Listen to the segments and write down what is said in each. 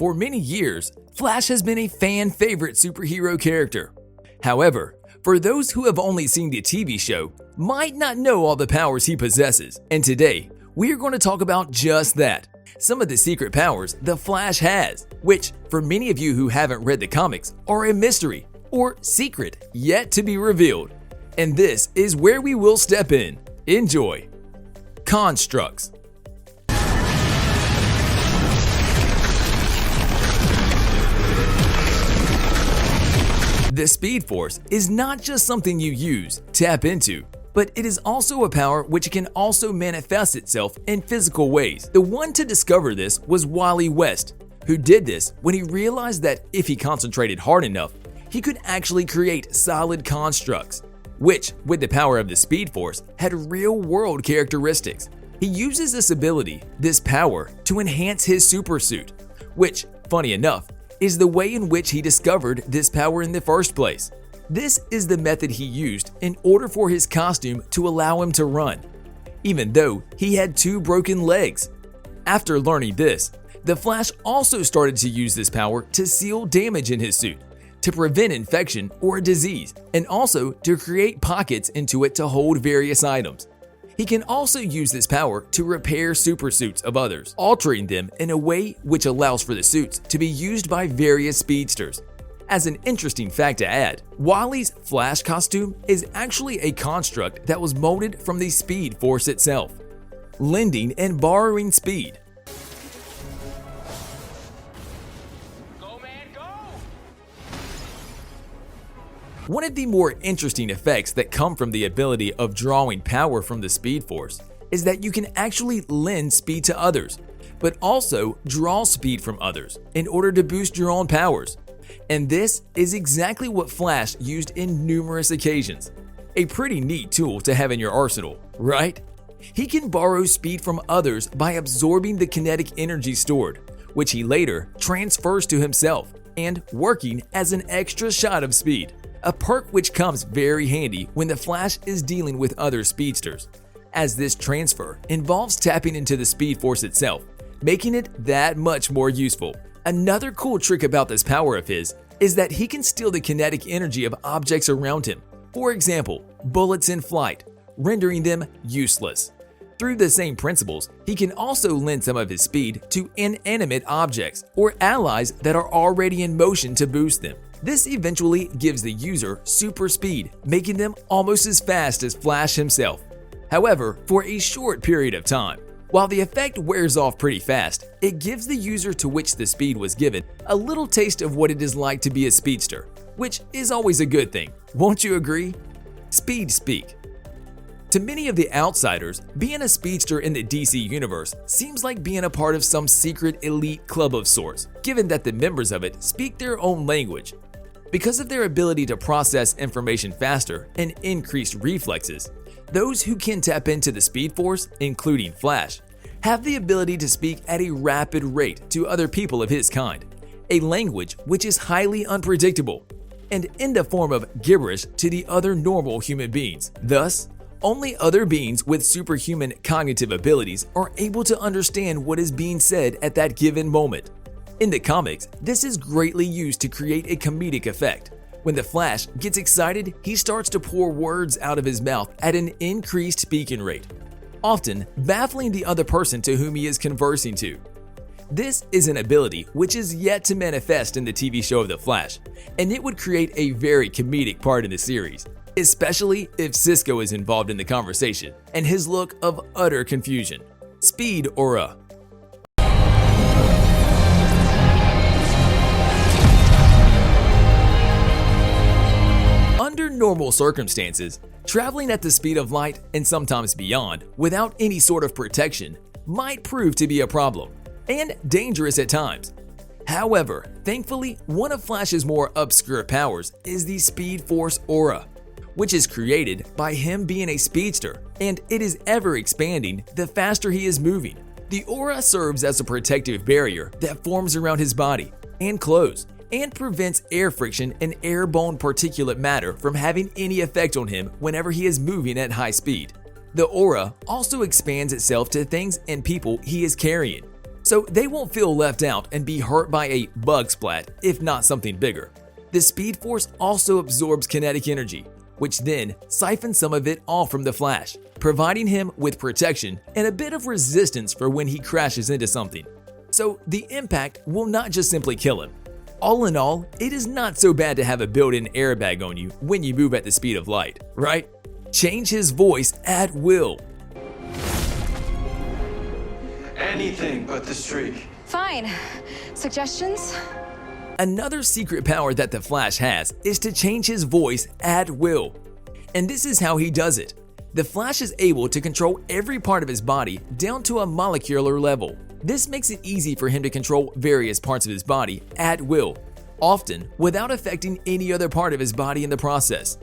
For many years, Flash has been a fan favorite superhero character. However, for those who have only seen the TV show, might not know all the powers he possesses, and today, we are going to talk about just that. Some of the secret powers the Flash has, which, for many of you who haven't read the comics, are a mystery or secret yet to be revealed. And this is where we will step in. Enjoy. Constructs. The Speed Force is not just something you use, tap into, but it is also a power which can also manifest itself in physical ways. The one to discover this was Wally West, who did this when he realized that if he concentrated hard enough, he could actually create solid constructs, which, with the power of the Speed Force, had real-world characteristics. He uses this ability, this power, to enhance his supersuit, which, funny enough, is the way in which he discovered this power in the first place. This is the method he used in order for his costume to allow him to run, even though he had 2 broken legs. After learning this, the Flash also started to use this power to seal damage in his suit, to prevent infection or disease, and also to create pockets into it to hold various items. He can also use this power to repair supersuits of others, altering them in a way which allows for the suits to be used by various speedsters. As an interesting fact to add, Wally's Flash costume is actually a construct that was molded from the Speed Force itself, lending and borrowing speed. One of the more interesting effects that come from the ability of drawing power from the Speed Force is that you can actually lend speed to others, but also draw speed from others in order to boost your own powers. And this is exactly what Flash used in numerous occasions. A pretty neat tool to have in your arsenal, right? He can borrow speed from others by absorbing the kinetic energy stored, which he later transfers to himself and working as an extra shot of speed. A perk which comes very handy when the Flash is dealing with other speedsters, as this transfer involves tapping into the Speed Force itself, making it that much more useful. Another cool trick about this power of his is that he can steal the kinetic energy of objects around him, for example, bullets in flight, rendering them useless. Through the same principles, he can also lend some of his speed to inanimate objects or allies that are already in motion to boost them. This eventually gives the user super speed, making them almost as fast as Flash himself. However, for a short period of time. While the effect wears off pretty fast, it gives the user to which the speed was given a little taste of what it is like to be a speedster, which is always a good thing. Won't you agree? Speed speak. To many of the outsiders, being a speedster in the DC universe seems like being a part of some secret elite club of sorts, given that the members of it speak their own language. Because of their ability to process information faster and increased reflexes, those who can tap into the Speed Force, including Flash, have the ability to speak at a rapid rate to other people of his kind, a language which is highly unpredictable, and in the form of gibberish to the other normal human beings. Thus, only other beings with superhuman cognitive abilities are able to understand what is being said at that given moment. In the comics, this is greatly used to create a comedic effect. When the Flash gets excited, he starts to pour words out of his mouth at an increased speaking rate, often baffling the other person to whom he is conversing to. This is an ability which is yet to manifest in the TV show of The Flash, and it would create a very comedic part in the series, especially if Cisco is involved in the conversation and his look of utter confusion. Speed Aura. Under normal circumstances, traveling at the speed of light and sometimes beyond without any sort of protection might prove to be a problem and dangerous at times. However, thankfully, one of Flash's more obscure powers is the Speed Force Aura, which is created by him being a speedster, and it is ever expanding the faster he is moving. The aura serves as a protective barrier that forms around his body and clothes, and prevents air friction and airborne particulate matter from having any effect on him whenever he is moving at high speed. The aura also expands itself to things and people he is carrying, so they won't feel left out and be hurt by a bug splat, if not something bigger. The Speed Force also absorbs kinetic energy, which then siphons some of it off from the Flash, providing him with protection and a bit of resistance for when he crashes into something. So the impact will not just simply kill him. All in all, it is not so bad to have a built-in airbag on you when you move at the speed of light, right? Change his voice at will. Anything but the streak. Fine. Suggestions? Another secret power that the Flash has is to change his voice at will. And this is how he does it. The Flash is able to control every part of his body down to a molecular level. This makes it easy for him to control various parts of his body at will, often without affecting any other part of his body in the process.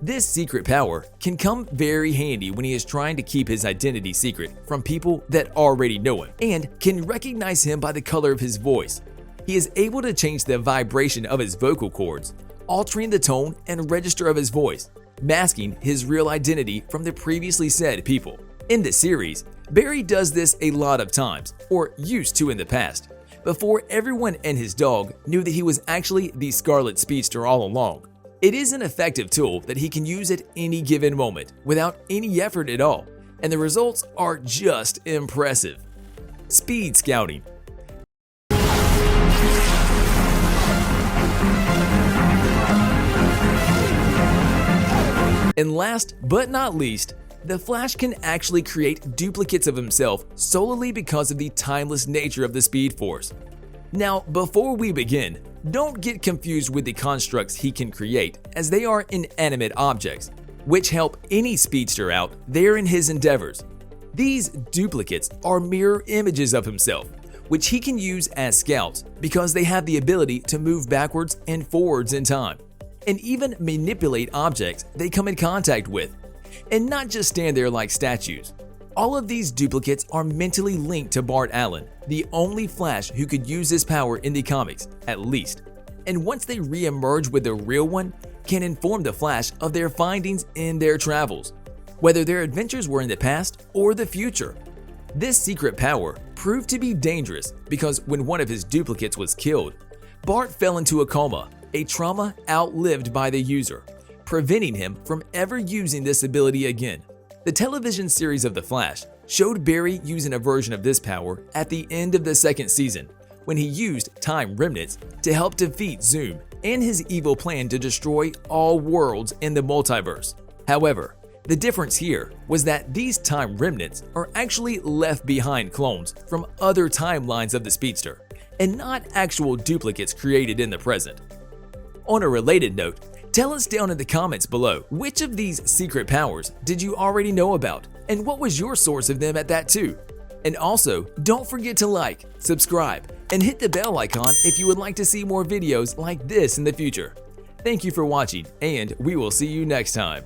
This secret power can come very handy when he is trying to keep his identity secret from people that already know him and can recognize him by the color of his voice. He is able to change the vibration of his vocal cords, altering the tone and register of his voice, masking his real identity from the previously said people. In the series, Barry does this a lot of times, or used to in the past, before everyone and his dog knew that he was actually the Scarlet Speedster all along. It is an effective tool that he can use at any given moment without any effort at all, and the results are just impressive. Speed Scouting. And last but not least, the Flash can actually create duplicates of himself solely because of the timeless nature of the Speed Force. Now, before we begin, don't get confused with the constructs he can create, as they are inanimate objects, which help any speedster out there in his endeavors. These duplicates are mirror images of himself, which he can use as scouts because they have the ability to move backwards and forwards in time, and even manipulate objects they come in contact with, and not just stand there like statues. All of these duplicates are mentally linked to Bart Allen, the only Flash who could use this power in the comics, at least. And once they re-emerge with the real one, can inform the Flash of their findings in their travels, whether their adventures were in the past or the future. This secret power proved to be dangerous because when one of his duplicates was killed, Bart fell into a coma, a trauma outlived by the user, preventing him from ever using this ability again. The television series of The Flash showed Barry using a version of this power at the end of the second season, when he used time remnants to help defeat Zoom and his evil plan to destroy all worlds in the multiverse. However, the difference here was that these time remnants are actually left behind clones from other timelines of the Speedster, and not actual duplicates created in the present. On a related note, tell us down in the comments below, which of these secret powers did you already know about, and what was your source of them at that too? And also, don't forget to like, subscribe, and hit the bell icon if you would like to see more videos like this in the future. Thank you for watching, and we will see you next time.